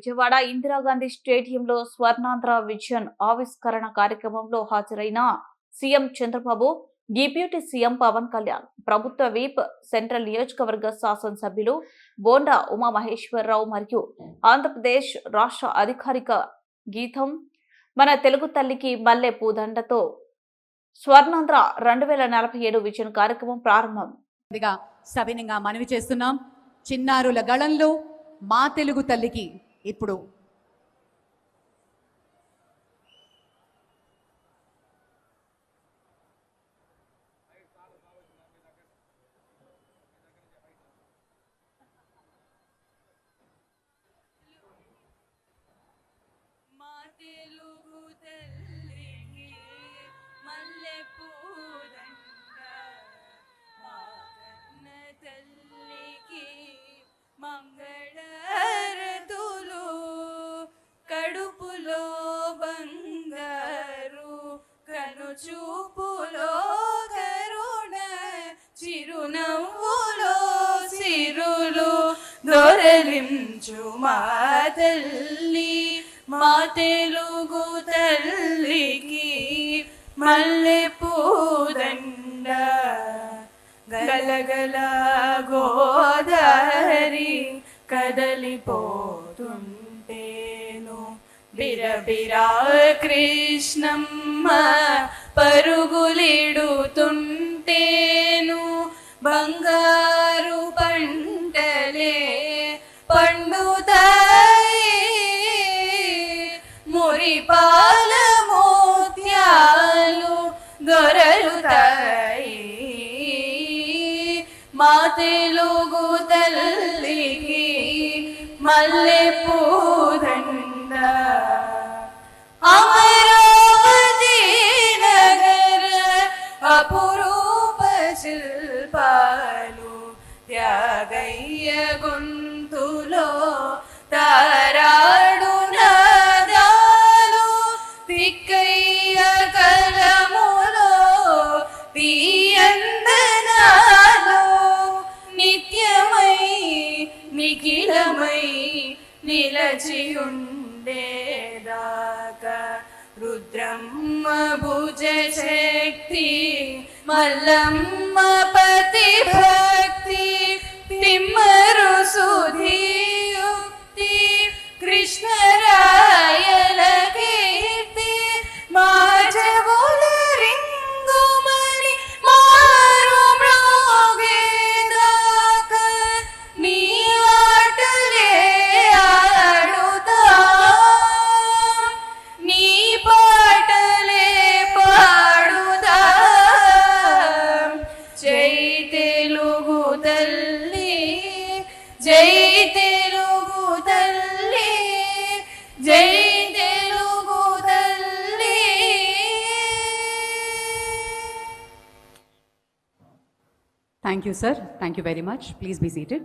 విజయవాడ ఇందిరాగాంధీ స్టేడియంలో స్వర్ణాంధ్ర విజన్ ఆవిష్కరణ కార్యక్రమంలో హాజరైన CM Chandrababu, deputy CM Pawan Kalyan, ప్రభుత్వ వీప్, సెంట్రల్ నియోజకవర్గ శాసనసభ్యులు బోండా ఉమామహేశ్వరరావు మరియు ఆంధ్రప్రదేశ్ రాష్ట్ర అధికారిక గీతం మన తెలుగు తల్లికి మల్లె పూదండతో స్వర్ణాంధ్ర 2047 విజన్ కార్యక్రమం ప్రారంభం. సవినంగా మనవి చేస్తున్నాం. చిన్నారుల గళంలో మా తెలుగు తల్లికి ఇప్పుడు మంగళారతులు కడుపులో బంగారు కనుచూపులో కరుణ చిరునవ్వులో సిరులు దొరలించు మా తల్లి మా తెలుగు తల్లికి మల్లె పూదండ గలగల గోదారి కదలిపోతుంటేను బిరబిరా కృష్ణమ్మ పరుగులిడుతుంటేను బంగారు పంటలే పండుతాయి మురిపాల మోత్యాలు దొరలుతాయి మా తెలుగు తల్లికి మల్లె పూదండ అమరావతి నగర అపురూప శిల్పాలు త్యాగయ్య గొంతులో తారాడు నాదాలు తిక్కయ్య కలములో తీయందనాలు నిత్యమై నిఖిలమై నిలచి ఉండేదాకా రుద్రమ్మ భుజ శక్తి మల్లమ్మ పతి భక్తి తిమ్మరు సుధీయుక్తి కృష్ణరాయల కీర్తి మా చెవుల రింగుమని మారు మ్రోగేదాకా నీ ఆటలే ఆడుతా నీ పాటలే పాడుదా జై తెలుగు తల్లి జై తెలుగు తల్లి జై తెలుగు తల్లి. Thank you sir. Thank you very much. Please be seated.